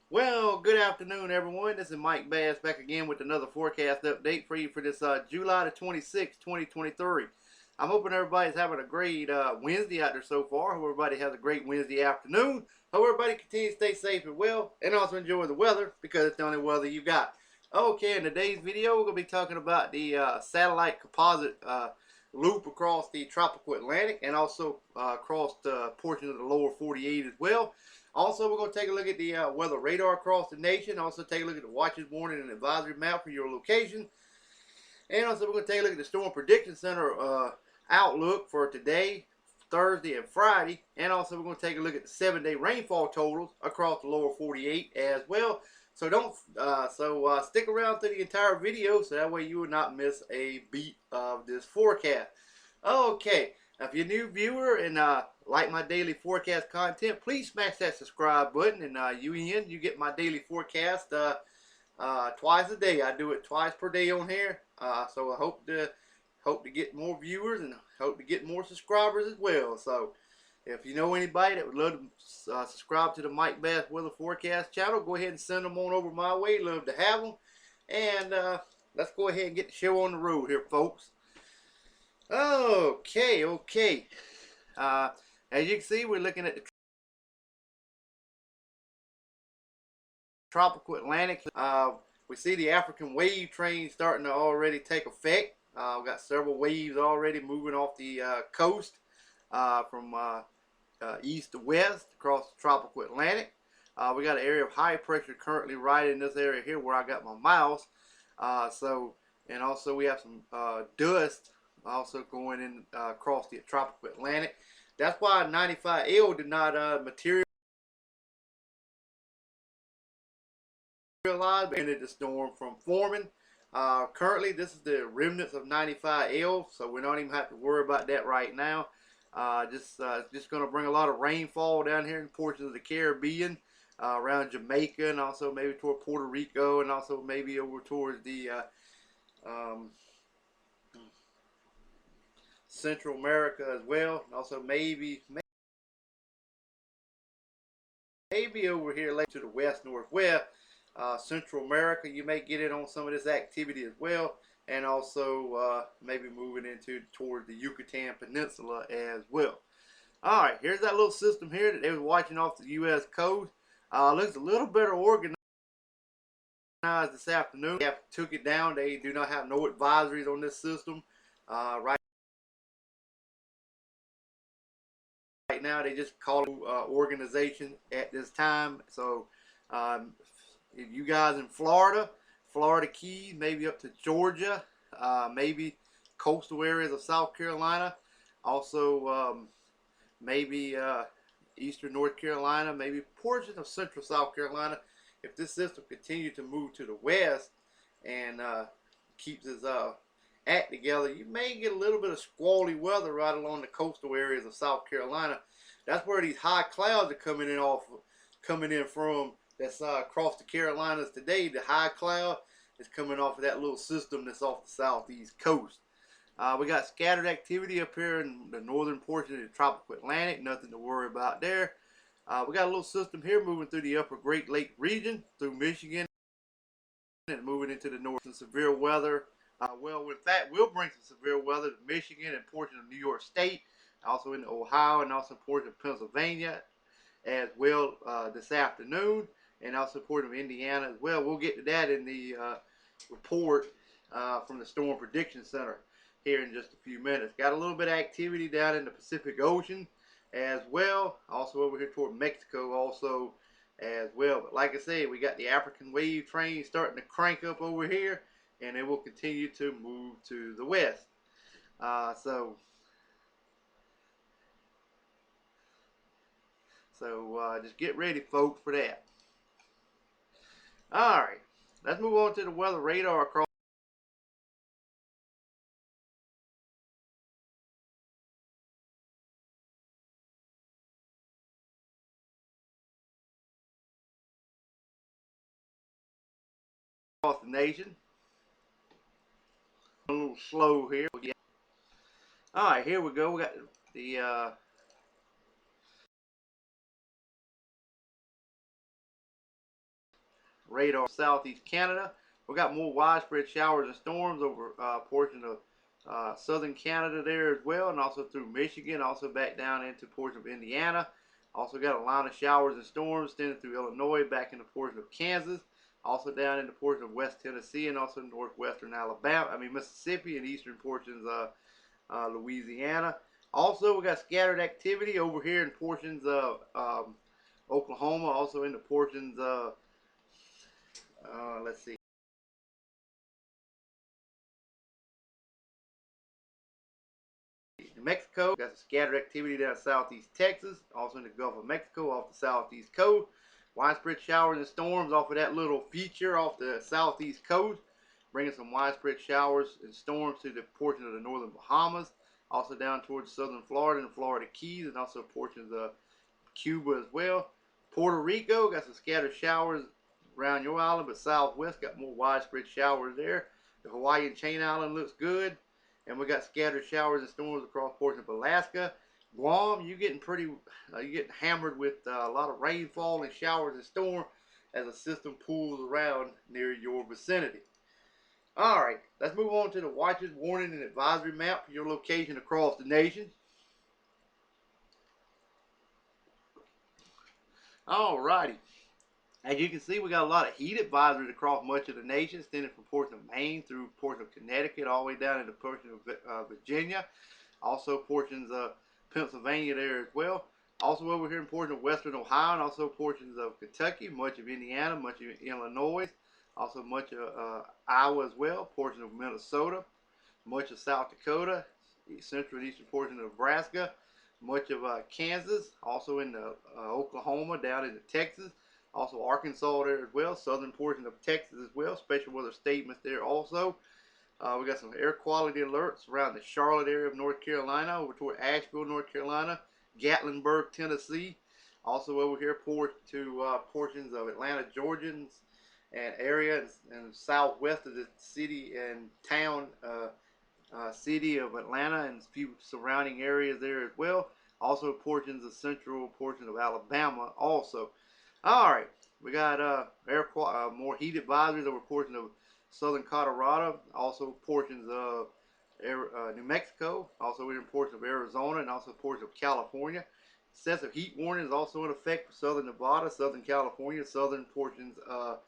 Well, good afternoon, everyone. This is Mike Bass back again with another forecast update for you for this July the 26th, 2023. I'm hoping everybody's having a great Wednesday out there so far. Hope everybody has a great Wednesday afternoon. Hope everybody continues to stay safe and well, and also enjoy the weather because it's the only weather you got. Okay, in today's video, we're going to be talking about the satellite composite loop across the tropical Atlantic and also across the portion of the lower 48 as well. Also, we're going to take a look at the weather radar across the nation. Also, take a look at the watches, warning, and advisory map for your location. And also, we're going to take a look at the Storm Prediction Center outlook for today, Thursday, and Friday. And also, we're going to take a look at the 7-day rainfall totals across the lower 48 as well. So stick around through the entire video so that way you will not miss a beat of this forecast. Okay. Now, if you're a new viewer and like my daily forecast content, please smash that subscribe button. And you get my daily forecast twice a day. I do it twice per day on here. So I hope to get more viewers and hope to get more subscribers as well. So if you know anybody that would love to subscribe to the Mike Bass Weather Forecast channel, go ahead and send them on over my way. Love to have them. And let's go ahead and get the show on the road here, folks. Okay. As you can see, we're looking at the tropical Atlantic. We see the African wave train starting to already take effect. We've got several waves already moving off the coast from east to west across the tropical Atlantic. We got an area of high pressure currently right in this area here where I got my mouse. And also we have some dust also going in across the tropical Atlantic. That's why 95L did not materialize prevented the storm from forming. Currently, this is the remnants of 95L, so we don't even have to worry about that right now. Just going to bring a lot of rainfall down here in portions of the Caribbean, around Jamaica, and also maybe toward Puerto Rico, and also maybe over towards the Central America as well, and also maybe over here later to the west northwest. Central America, you may get in on some of this activity as well, and also maybe moving into towards the Yucatan Peninsula as well. All right, here's that little system here that they was watching off the U.S. coast. Looks a little better organized this afternoon. They took it down. They do not have no advisories on this system right now. They just call it organization at this time. So if you guys in Florida Keys, maybe up to Georgia, maybe coastal areas of South Carolina, also maybe eastern North Carolina, maybe portions of central South Carolina. If this system continues to move to the west and keeps its act together, you may get a little bit of squally weather right along the coastal areas of South Carolina. That's where these high clouds are coming in from. That's across the Carolinas today. The high cloud is coming off of that little system that's off the southeast coast. We got scattered activity up here in the northern portion of the tropical Atlantic. Nothing to worry about there. We got a little system here moving through the upper Great Lake region, through Michigan, and moving into the north. Some severe weather. Well, with that, we'll bring some severe weather to Michigan and portions of New York State, also in Ohio, and also portions of Pennsylvania as well this afternoon, and also portion of Indiana as well. We'll get to that in the report from the Storm Prediction Center here in just a few minutes. Got a little bit of activity down in the Pacific Ocean as well, also over here toward Mexico also as well. But like I said, we got the African wave train starting to crank up over here, and it will continue to move to the west. Just get ready, folks, for that. All right, let's move on to the weather radar across the nation. A little slow here. All right, here we go. We got the radar southeast Canada. We got more widespread showers and storms over portions of southern Canada there as well, and also through Michigan, also back down into portions of Indiana. Also got a line of showers and storms extending through Illinois, back into portions of Kansas, also down into portions of West Tennessee, and also northwestern Mississippi, and eastern portions of Louisiana. Also, we got scattered activity over here in portions of Oklahoma, also in the portions of, let's see, New Mexico. Got some scattered activity down southeast Texas, also in the Gulf of Mexico off the southeast coast. Widespread showers and storms off of that little feature off the southeast coast, bringing some widespread showers and storms to the portion of the northern Bahamas, also down towards southern Florida and Florida Keys, and also portions of Cuba as well. Puerto Rico got some scattered showers around your island, but southwest got more widespread showers there. The Hawaiian Chain Island looks good, and we got scattered showers and storms across portions of Alaska. Guam, you getting hammered with a lot of rainfall and showers and storms as a system pulls around near your vicinity. All right, let's move on to the watches, warning, and advisory map for your location across the nation. All righty. As you can see, we got a lot of heat advisories across much of the nation, extending from portions of Maine through portions of Connecticut, all the way down into portions of Virginia, also portions of Pennsylvania there as well. Also over here in portions of western Ohio, and also portions of Kentucky, much of Indiana, much of Illinois, also much of Iowa as well, portions of Minnesota, much of South Dakota, central and eastern portion of Nebraska, much of Kansas, also in Oklahoma, down into Texas, also Arkansas there as well, southern portion of Texas as well, special weather statements there also. We got some air quality alerts around the Charlotte area of North Carolina, over toward Asheville, North Carolina, Gatlinburg, Tennessee, also over here to portions of Atlanta, Georgia, and area and southwest of the city and town city of Atlanta and a few surrounding areas there as well. Also portions of central portions of Alabama also. All right, we got more heat advisories over portions of southern Colorado, also portions of New Mexico, also in portions of Arizona, and also portions of California. Excessive heat warning is also in effect for southern Nevada, southern California, southern portions of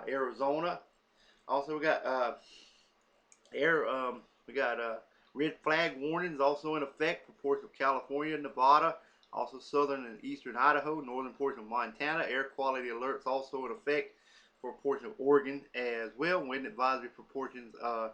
Arizona. Also, we got red flag warnings also in effect for portions of California, Nevada, also southern and eastern Idaho, northern portion of Montana. Air quality alerts also in effect for a portion of Oregon as well. Wind advisory for portions of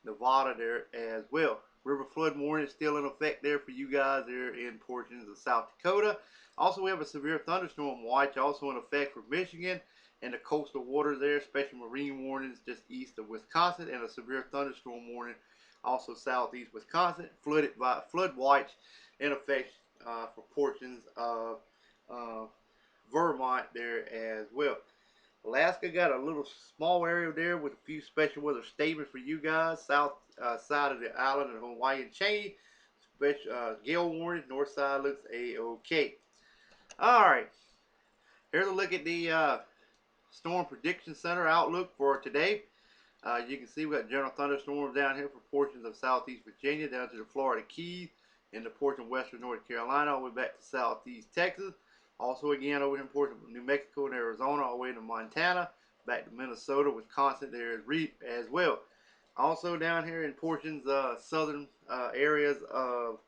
Nevada there as well. River flood warning is still in effect there for you guys there in portions of South Dakota. Also, we have a severe thunderstorm watch also in effect for Michigan and the coastal waters there. Special marine warnings just east of Wisconsin, and a severe thunderstorm warning also southeast Wisconsin. Flood watch in effect for portions of Vermont there as well. Alaska got a little small area there with a few special weather statements for you guys. South side of the island of Hawaiian Chain, special gale warning. North side looks a-okay. All right, here's a look at the Storm Prediction Center outlook for today. You can see we got general thunderstorms down here for portions of southeast Virginia down to the Florida Keys and the portion of western North Carolina all the way back to southeast Texas. Also again over here in portions of New Mexico and Arizona all the way to Montana, back to Minnesota, Wisconsin there as well. Also down here in portions of southern areas of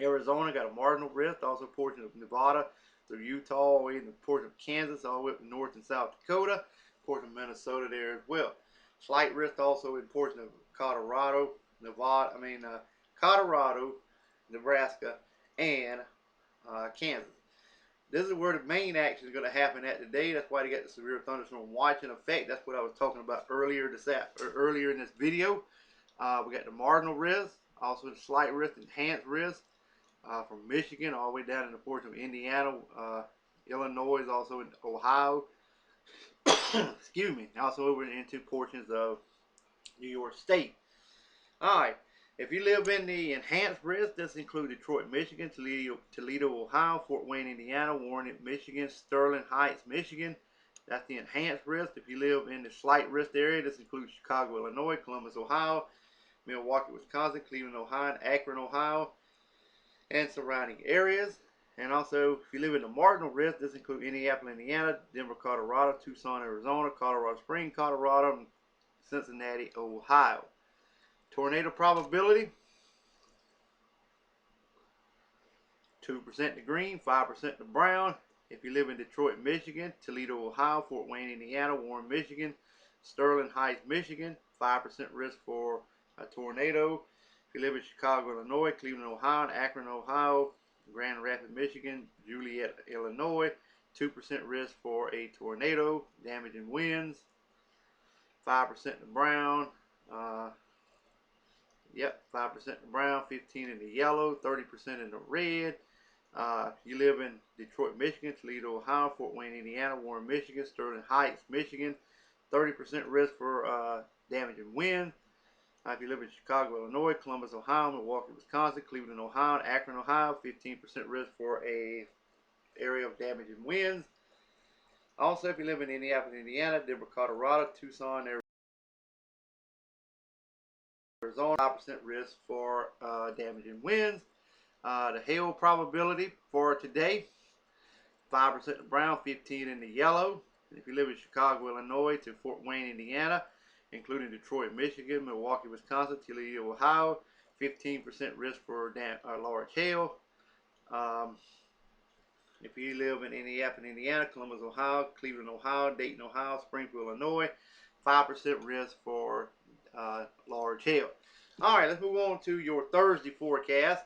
Arizona, got a marginal rift. Also portions of Nevada through Utah, all the way in the portion of Kansas, all the way up to North and South Dakota, portion of Minnesota there as well. Slight rift also in portion of Colorado, Colorado, Nebraska, and Kansas. This is where the main action is going to happen at today. That's why they got the severe thunderstorm watch in effect. That's what I was talking about earlier in this video. We got the marginal risk, also the slight risk, enhanced risk from Michigan all the way down in the portion of Indiana, Illinois, also in Ohio. Excuse me. Also over into portions of New York State. All right. If you live in the enhanced risk, this includes Detroit, Michigan, Toledo, Ohio, Fort Wayne, Indiana, Warren, Michigan, Sterling Heights, Michigan. That's the enhanced risk. If you live in the slight risk area, this includes Chicago, Illinois, Columbus, Ohio, Milwaukee, Wisconsin, Cleveland, Ohio, and Akron, Ohio, and surrounding areas. And also, if you live in the marginal risk, this includes Indianapolis, Indiana, Denver, Colorado, Tucson, Arizona, Colorado Springs, Colorado, and Cincinnati, Ohio. Tornado probability, 2% to green, 5% to brown. If you live in Detroit, Michigan, Toledo, Ohio, Fort Wayne, Indiana, Warren, Michigan, Sterling Heights, Michigan, 5% risk for a tornado. If you live in Chicago, Illinois, Cleveland, Ohio, Akron, Ohio, Grand Rapids, Michigan, Joliet, Illinois, 2% risk for a tornado, damaging winds, 5% to brown. 5% in brown, 15 in the yellow, 30% in the red. You live in Detroit, Michigan, Toledo, Ohio, Fort Wayne, Indiana, Warren, Michigan, Sterling Heights, Michigan, 30% risk for damaging wind. If you live in Chicago, Illinois, Columbus, Ohio, Milwaukee, Wisconsin, Cleveland, Ohio, Akron, Ohio, 15% risk for a area of damaging winds. Also, if you live in Indianapolis, Indiana, Denver, Colorado, Tucson, Arizona, 5% risk for damaging winds. The hail probability for today, 5% to brown, 15 in the yellow. And if you live in Chicago, Illinois to Fort Wayne, Indiana, including Detroit, Michigan, Milwaukee, Wisconsin, Toledo, Ohio, 15% risk for large hail. If you live in Indianapolis, Indiana, Columbus, Ohio, Cleveland, Ohio, Dayton, Ohio, Springfield, Illinois, 5% risk for large hail. All right, let's move on to your Thursday forecast.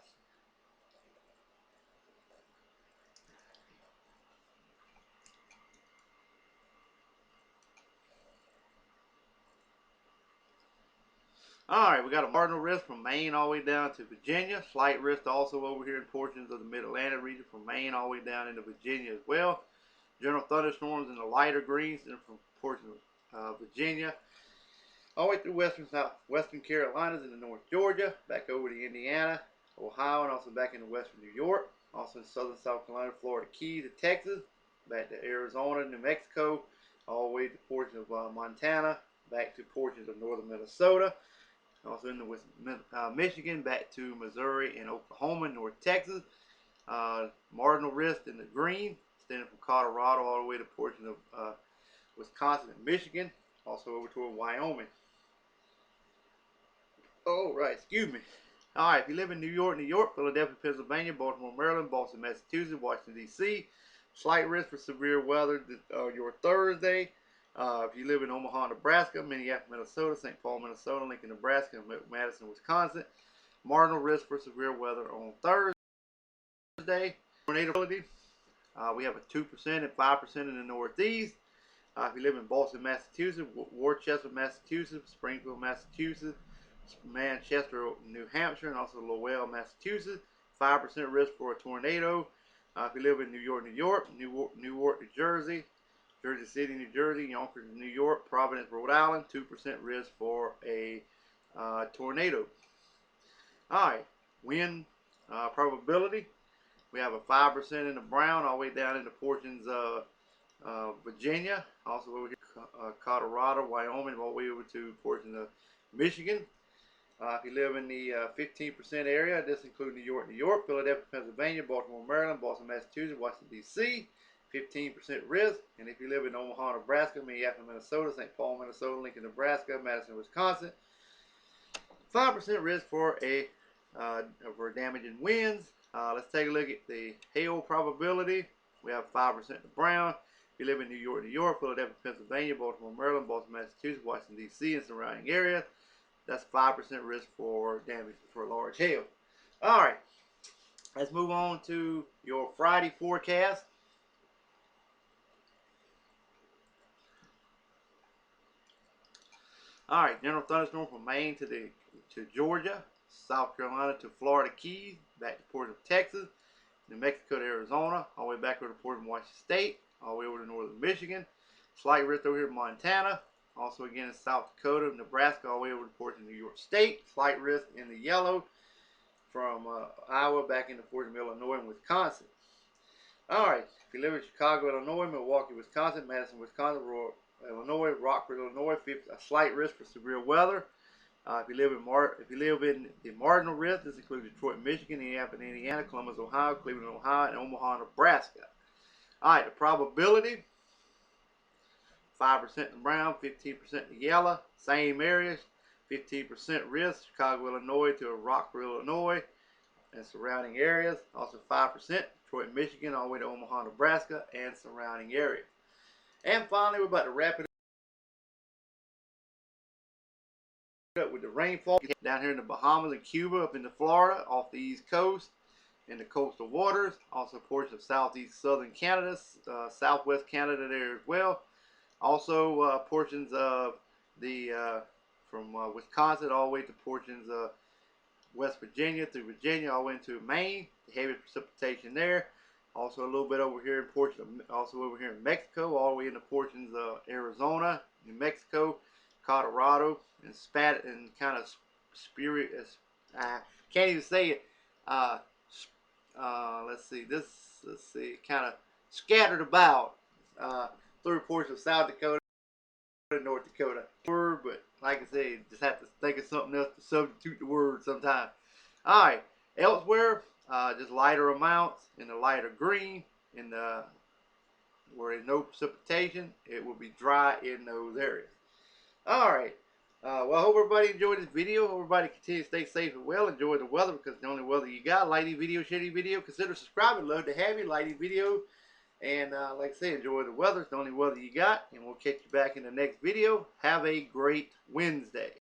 All right, we got a marginal risk from Maine all the way down to Virginia. Slight risk also over here in portions of the Mid-Atlantic region from Maine all the way down into Virginia as well. General thunderstorms in the lighter greens and from portions of Virginia. All the way through western Carolinas into North Georgia, back over to Indiana, Ohio, and also back into western New York. Also in southern South Carolina, Florida Keys to Texas, back to Arizona, New Mexico, all the way to portions of Montana, back to portions of northern Minnesota. Also in the Michigan, back to Missouri and Oklahoma, North Texas. Marginal risk in the green, extending from Colorado all the way to portions of Wisconsin and Michigan. Also over toward Wyoming. Oh, right, excuse me. All right, if you live in New York, Philadelphia, Pennsylvania, Baltimore, Maryland, Boston, Massachusetts, Washington, D.C., slight risk for severe weather your Thursday. If you live in Omaha, Nebraska, Minneapolis, Minnesota, St. Paul, Minnesota, Lincoln, Nebraska, Madison, Wisconsin, marginal risk for severe weather on Thursday. Tornado ability, we have a 2% and 5% in the Northeast. If you live in Boston, Massachusetts, Worcester, Massachusetts, Springfield, Massachusetts, Manchester, New Hampshire, and also Lowell, Massachusetts, 5% risk for a tornado. If you live in New York, Newark, New Jersey, Jersey City, New Jersey, Yonkers, New York, Providence, Rhode Island, 2% risk for a tornado. All right, wind probability. We have a 5% in the brown all the way down into portions of Virginia, also over here, Colorado, Wyoming, all the way over to portions of Michigan. If you live in the 15% area, this includes New York, Philadelphia, Pennsylvania, Baltimore, Maryland, Boston, Massachusetts, Washington, D.C., 15% risk. And if you live in Omaha, Nebraska, Minneapolis, Minnesota, St. Paul, Minnesota, Lincoln, Nebraska, Madison, Wisconsin, 5% risk for for damaging winds. Let's take a look at the hail probability. We have 5% to brown. If you live in New York, Philadelphia, Pennsylvania, Baltimore, Maryland, Boston, Massachusetts, Washington, D.C., and surrounding areas, that's 5% risk for damage for large hail. All right, let's move on to your Friday forecast. All right, general thunderstorm from Maine to Georgia, South Carolina to Florida Keys, back to Port of Texas, New Mexico to Arizona, all the way back over to Port of Washington State, all the way over to northern Michigan. Slight risk over here in Montana, Also again in South Dakota, Nebraska, all the way over to portions of New York State. Slight risk in the yellow from Iowa back into portions of Illinois and Wisconsin. Alright, if you live in Chicago, Illinois, Milwaukee, Wisconsin, Madison, Wisconsin, Rural Illinois, Rockford, Illinois, a slight risk for severe weather. If you live in the marginal risk, this includes Detroit, Michigan, Indiana, Columbus, Ohio, Cleveland, Ohio, and Omaha, Nebraska. Alright, the probability, 5% in brown, 15% in yellow. Same areas, 15% risk, Chicago, Illinois to Rockford, Illinois, and surrounding areas. Also 5%, Detroit, Michigan, all the way to Omaha, Nebraska, and surrounding areas. And finally, we're about to wrap it up with the rainfall down here in the Bahamas and Cuba, up into Florida, off the east coast, in the coastal waters. Also portions of southeast southern Canada, southwest Canada there as well. Also portions of the from Wisconsin all the way to portions of West Virginia through Virginia all the way into Maine. Heavy precipitation there. Also a little bit over here in portions, also over here in Mexico, all the way into portions of Arizona, New Mexico, Colorado, and spat and kind of spirit. I can't even say it. Let's see, kind of scattered about through portions of South Dakota, North Dakota. Word, but like I said, just have to think of something else to substitute the word sometime. All right, elsewhere, just lighter amounts in the lighter green. In the where there's no precipitation, it will be dry in those areas. All right. Well, I hope everybody enjoyed this video. Hope everybody continue to stay safe and well. Enjoy the weather because it's the only weather you got. Like these video, share these video. Consider subscribing. Love to have you. Like these video. And like I say, enjoy the weather. It's the only weather you got. And we'll catch you back in the next video. Have a great Wednesday.